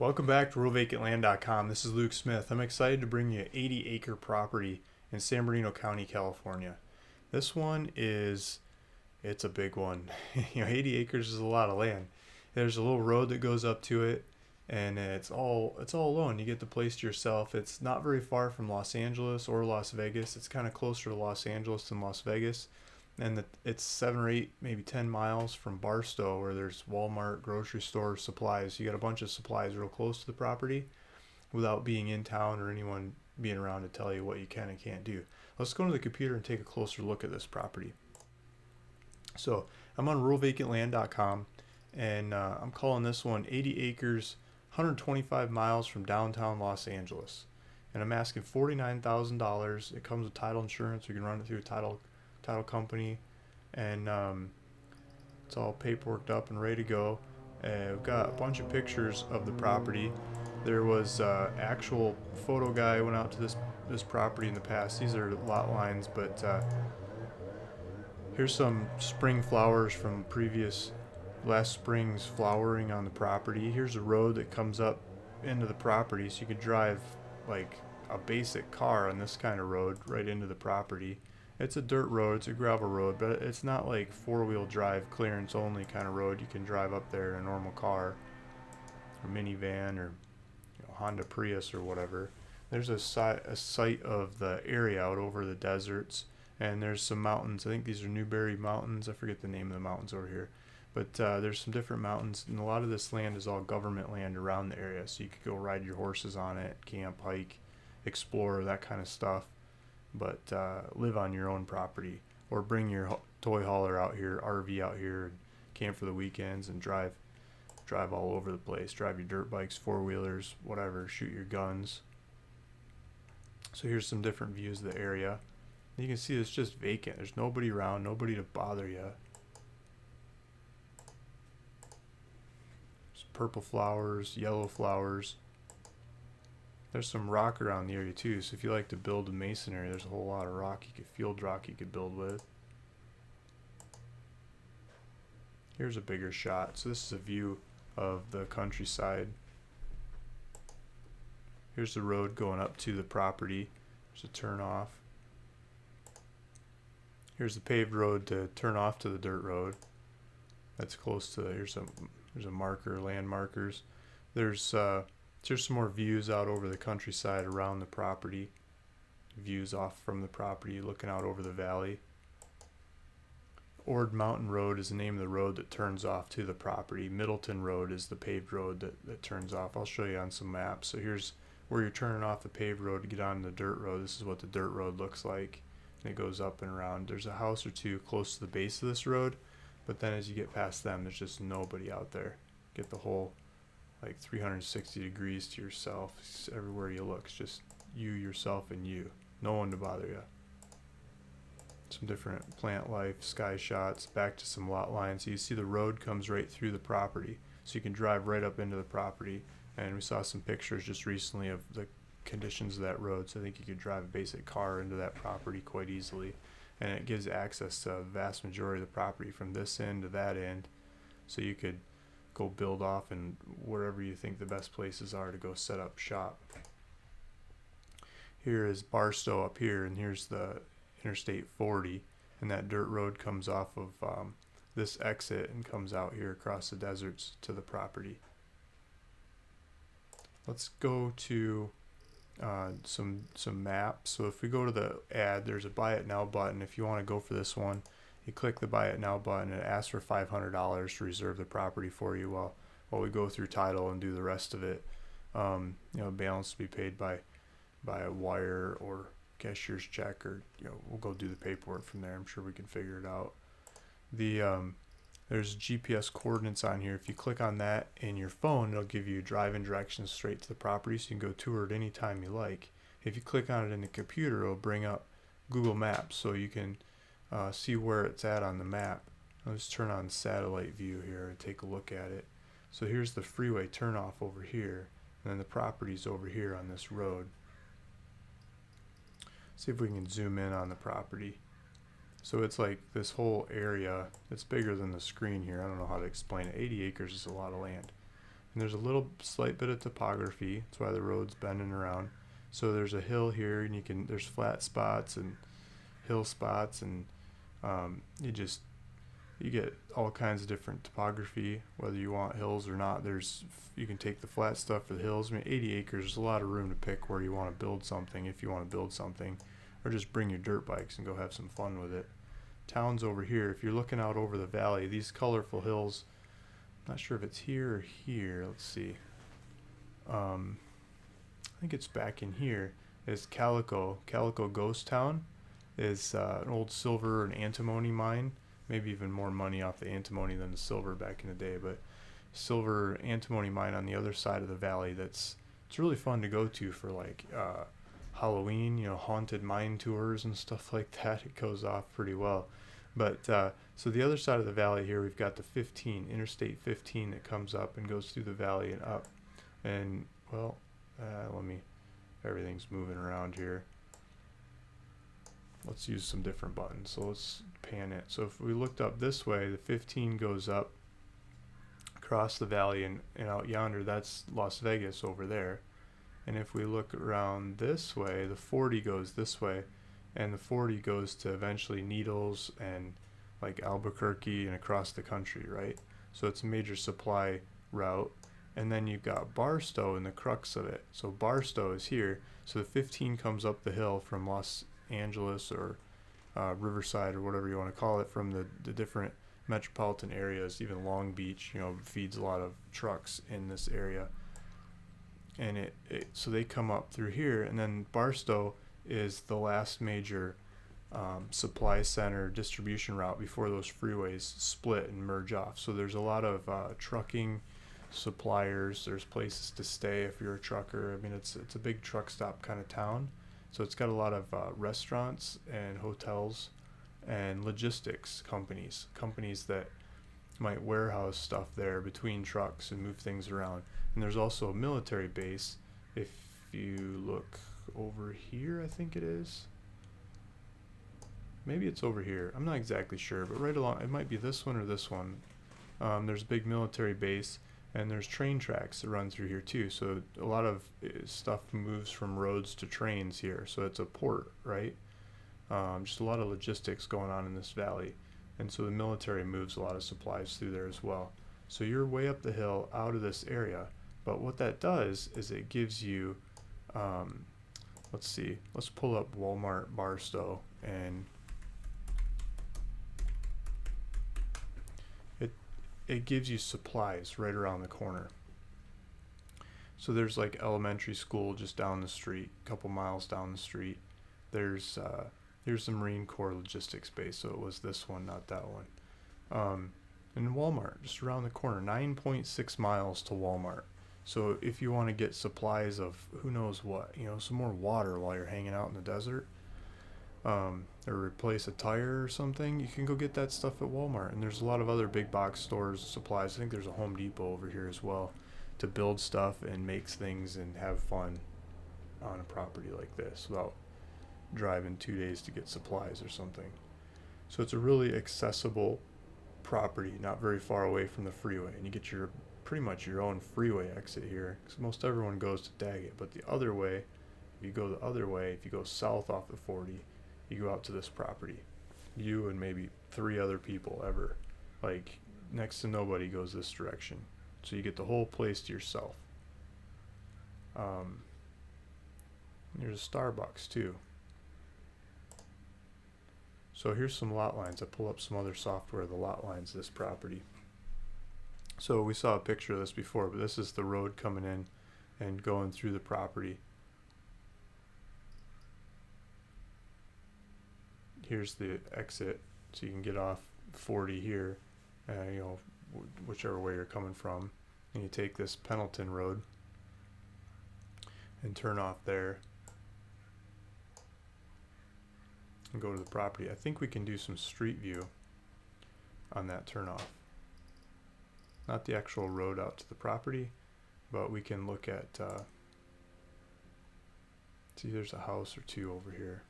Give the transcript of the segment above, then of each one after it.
Welcome back to RuralVacantLand.com. This is Luke Smith. I'm excited to bring you an 80-acre property in San Bernardino County, California. This one it's a big one. 80 acres is a lot of land. There's a little road that goes up to it, and it's all alone. You get the place to yourself. It's not very far from Los Angeles or Las Vegas. It's kind of closer to Los Angeles than Las Vegas. And it's 7 or 8, maybe 10 miles from Barstow, where there's Walmart, grocery store, supplies. You got a bunch of supplies real close to the property without being in town or anyone being around to tell you what you can and can't do. Let's go to the computer and take a closer look at this property. So I'm on ruralvacantland.com, and I'm calling this one 80 acres, 125 miles from downtown Los Angeles. And I'm asking $49,000. It comes with title insurance. We can run it through a title company, and it's all paperworked up and ready to go. We've got a bunch of pictures of the property. There was actual photo guy went out to this property in the past. These are lot lines, but here's some spring flowers from last spring's flowering on the property. Here's a road that comes up into the property, so you could drive like a basic car on this kind of road right into the property. It's a dirt road, it's a gravel road, but it's not like four-wheel drive clearance only kind of road. You can drive up there in a normal car or minivan or Honda Prius or whatever. There's a site of the area out over the deserts, and there's some mountains. I think these are Newberry Mountains. I forget the name of the mountains over here. But there's some different mountains, and a lot of this land is all government land around the area, so you could go ride your horses on it, camp, hike, explore, that kind of stuff. But live on your own property, or bring your toy hauler out here, RV out here, and camp for the weekends and drive all over the place. Drive your dirt bikes, four-wheelers, whatever, shoot your guns. So here's some different views of the area. You can see it's just vacant. There's nobody around, nobody to bother you. There's purple flowers, yellow flowers. There's some rock around the area too, so if you like to build in masonry, there's a whole lot of rock field rock you could build with. Here's a bigger shot. So this is a view of the countryside. Here's the road going up to the property. There's a turn off. Here's the paved road to turn off to the dirt road. That's close to, there's a marker, land markers. There's some more views out over the countryside around the property. Views off from the property, looking out over the valley. Ord Mountain Road is the name of the road that turns off to the property. Middleton Road is the paved road that turns off. I'll show you on some maps. So here's where you're turning off the paved road to get on the dirt road. This is what the dirt road looks like. And it goes up and around. There's a house or two close to the base of this road, but then as you get past them, there's just nobody out there. Get the whole like 360 degrees to yourself. It's everywhere you look, it's just you, yourself, and you. No one to bother you. Some different plant life, sky shots, back to some lot lines. So you see the road comes right through the property, so you can drive right up into the property. And we saw some pictures just recently of the conditions of that road, so I think you could drive a basic car into that property quite easily. And it gives access to a vast majority of the property from this end to that end, so you could go build off and wherever you think the best places are to go set up shop. Here is Barstow up here, and here's the Interstate 40, and that dirt road comes off of this exit and comes out here across the deserts to the property. Let's go to some maps. So if we go to the ad, there's a buy it now button. If you want to go for this one, you click the buy it now button, and it asks for $500 to reserve the property for you while we go through title and do the rest of it. Balance to be paid by a wire or cashier's check, or we'll go do the paperwork from there. I'm sure we can figure it out. There's GPS coordinates on here. If you click on that in your phone, it'll give you driving directions straight to the property, so you can go tour it anytime you like. If you click on it in the computer, it'll bring up Google Maps, so you can see where it's at on the map. I'll just turn on satellite view here and take a look at it. So here's the freeway turnoff over here, and then the property's over here on this road. See if we can zoom in on the property. So it's like this whole area. It's bigger than the screen here. I don't know how to explain it. 80 acres is a lot of land. And there's a little slight bit of topography. That's why the road's bending around. So there's a hill here, and there's flat spots and hill spots, and you get all kinds of different topography, whether you want hills or not. You can take the flat stuff for the hills. I mean, 80 acres is a lot of room to pick where you want to build something, if you want to build something, or just bring your dirt bikes and go have some fun with it. Town's over here. If you're looking out over the valley, these colorful hills, I'm not sure if it's here or here. Let's see. I think it's back in here. Is Calico Ghost Town is an old silver and antimony mine. Maybe even more money off the antimony than the silver back in the day, but silver antimony mine on the other side of the valley. It's really fun to go to for like Halloween, haunted mine tours and stuff like that. It goes off pretty well. But so the other side of the valley here, we've got the Interstate 15 that comes up and goes through the valley and up. And well, everything's moving around here. Let's use some different buttons. So let's pan it. So if we looked up this way, the 15 goes up across the valley and out yonder, that's Las Vegas over there. And if we look around this way, the 40 goes this way, and the 40 goes to eventually Needles and like Albuquerque and across the country, right? So it's a major supply route. And then you've got Barstow in the crux of it. So Barstow is here. So the 15 comes up the hill from Los Angeles or Riverside or whatever you want to call it, from the different metropolitan areas. Even Long Beach, feeds a lot of trucks in this area. And so they come up through here, and then Barstow is the last major supply center distribution route before those freeways split and merge off. So there's a lot of trucking suppliers. There's places to stay if you're a trucker. I mean, it's a big truck stop kind of town. So it's got a lot of restaurants and hotels and logistics companies that might warehouse stuff there between trucks and move things around. And there's also a military base. If you look over here, I think it is. Maybe it's over here. I'm not exactly sure, but right along, it might be this one or this one. There's a big military base, and there's train tracks that run through here too. So a lot of stuff moves from roads to trains here. So it's a port, right? Just a lot of logistics going on in this valley. And so the military moves a lot of supplies through there as well. So you're way up the hill out of this area. But what that does is it gives you, let's see, let's pull up Walmart Barstow, and it gives you supplies right around the corner. So there's like elementary school just down the street, a couple miles down the street. There's the Marine Corps logistics base, so it was this one, not that one. And Walmart just around the corner, 9.6 miles to Walmart. So if you want to get supplies of who knows what, some more water while you're hanging out in the desert, or replace a tire or something, you can go get that stuff at Walmart. And there's a lot of other big box stores, supplies. I think there's a Home Depot over here as well, to build stuff and make things and have fun on a property like this without driving 2 days to get supplies or something. So it's a really accessible property, not very far away from the freeway, and you get pretty much your own freeway exit here, because most everyone goes to Daggett. But the other way, if you go south off the 40, you go out to this property. You and maybe 3 other people ever. Like, next to nobody goes this direction. So you get the whole place to yourself. There's a Starbucks too. So here's some lot lines. I pull up some other software, the lot lines of this property. So we saw a picture of this before, but this is the road coming in and going through the property. Here's the exit, so you can get off 40 here, whichever way you're coming from. And you take this Pendleton Road and turn off there and go to the property. I think we can do some street view on that turnoff. Not the actual road out to the property, but we can look at, see, there's a house or two over here.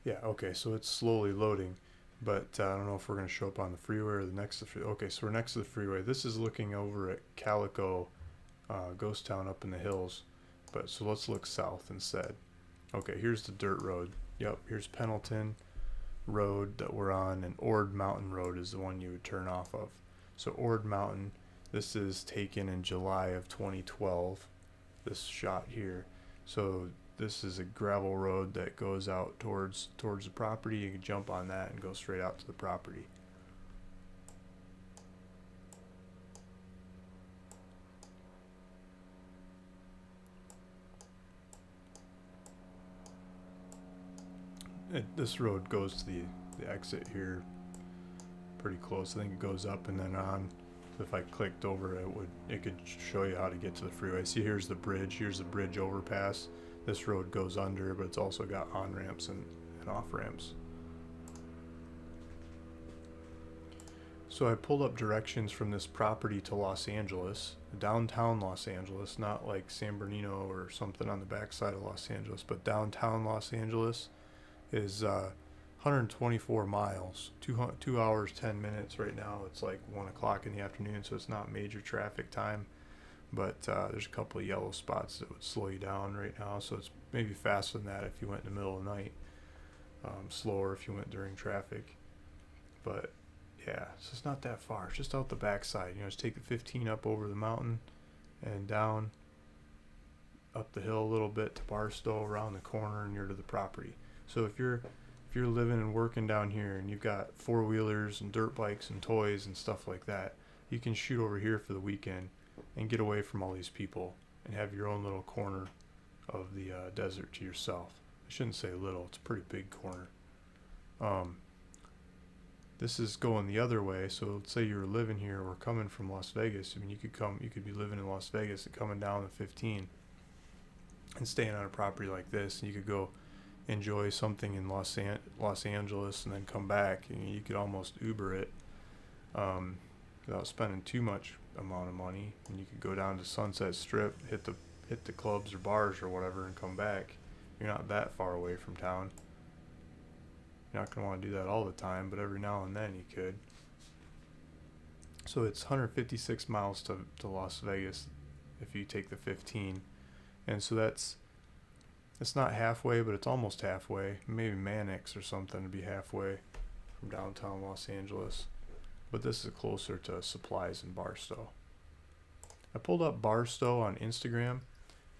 Yeah, okay, so it's slowly loading. but I don't know if we're going to show up on the freeway or the next to the freeway. Okay, so we're next to the freeway. This is looking over at Calico, ghost town up in the hills. But so let's look south instead. Okay, here's the dirt road. Yep, here's Pendleton Road that we're on, and Ord Mountain Road is the one you would turn off of. So Ord Mountain, this is taken in July of 2012, this shot here. So this is a gravel road that goes out towards the property. You can jump on that and go straight out to the property. This road goes to the exit here pretty close. I think it goes up and then on. So if I clicked over it could show you how to get to the freeway. See, here's the bridge. Here's the bridge overpass. This road goes under, but it's also got on ramps and off ramps. So I pulled up directions from this property to Los Angeles, downtown Los Angeles, not like San Bernardino or something on the backside of Los Angeles, but downtown Los Angeles is 124 miles, 2 hours 10 minutes. Right now it's like 1 o'clock in the afternoon, so it's not major traffic time, but there's a couple of yellow spots that would slow you down right now, so it's maybe faster than that if you went in the middle of the night, slower if you went during traffic. But yeah, so it's not that far. It's just out the backside. Just take the 15 up over the mountain and down up the hill a little bit to Barstow, around the corner, and you're to the property. So if you're living and working down here and you've got four-wheelers and dirt bikes and toys and stuff like that, you can shoot over here for the weekend and get away from all these people and have your own little corner of the desert to yourself. I shouldn't say little, it's a pretty big corner. This is going the other way, so let's say you were living here or coming from Las Vegas. I mean, you could be living in Las Vegas and coming down the 15 and staying on a property like this, and you could go enjoy something in Los Angeles and then come back, and you could almost Uber it without spending too much amount of money, and you could go down to Sunset Strip, hit the clubs or bars or whatever, and come back. You're not that far away from town. You're not going to want to do that all the time, but every now and then you could. So it's 156 miles to Las Vegas if you take the 15, and so it's not halfway, but it's almost halfway. Maybe Mannix or something to be halfway from downtown Los Angeles. But this is closer to Supplies in Barstow. I pulled up Barstow on Instagram,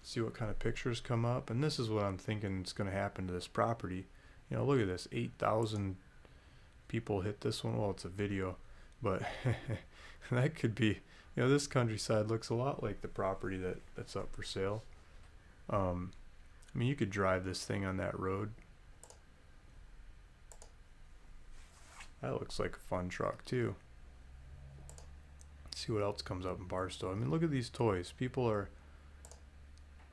see what kind of pictures come up, and this is what I'm thinking is going to happen to this property. Look at this, 8,000 people hit this one. Well, it's a video, but that could be, this countryside looks a lot like the property that's up for sale. I mean, you could drive this thing on that road. That looks like a fun truck too. Let's see what else comes up in Barstow. I mean, look at these toys. People are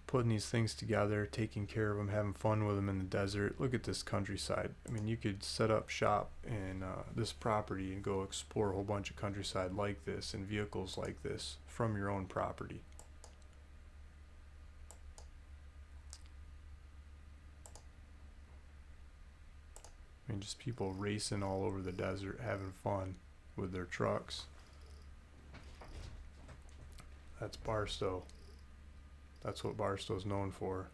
putting these things together, taking care of them, having fun with them in the desert. Look at this countryside. I mean, you could set up shop in this property and go explore a whole bunch of countryside like this and vehicles like this from your own property. I mean, just people racing all over the desert, having fun with their trucks. That's Barstow. That's what Barstow's known for,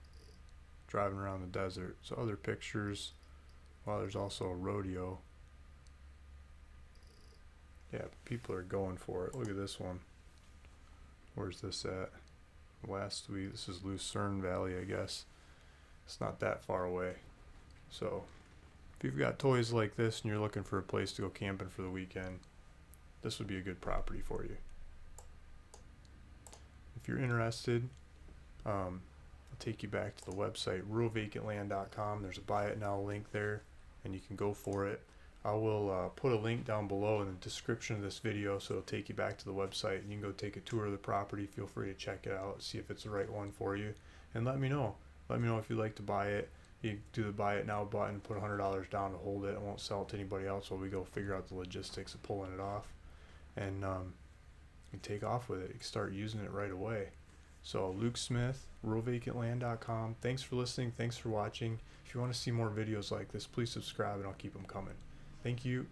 driving around the desert. So other pictures, well, there's also a rodeo. Yeah, people are going for it. Look at this one. Where's this at? West. This is Lucerne Valley, I guess. It's not that far away. So if you've got toys like this and you're looking for a place to go camping for the weekend, this would be a good property for you. If you're interested, I'll take you back to the website, ruralvacantland.com. There's a buy it now link there, and you can go for it. I will put a link down below in the description of this video, so it'll take you back to the website, and you can go take a tour of the property. Feel free to check it out, see if it's the right one for you, and let me know. Let me know if you'd like to buy it. You do the buy it now button, put $100 down to hold it. I won't sell it to anybody else while we go figure out the logistics of pulling it off, and you take off with it. You can start using it right away. So Luke Smith, ruralvacantland.com. Thanks for listening. Thanks for watching. If you want to see more videos like this, please subscribe and I'll keep them coming. Thank you.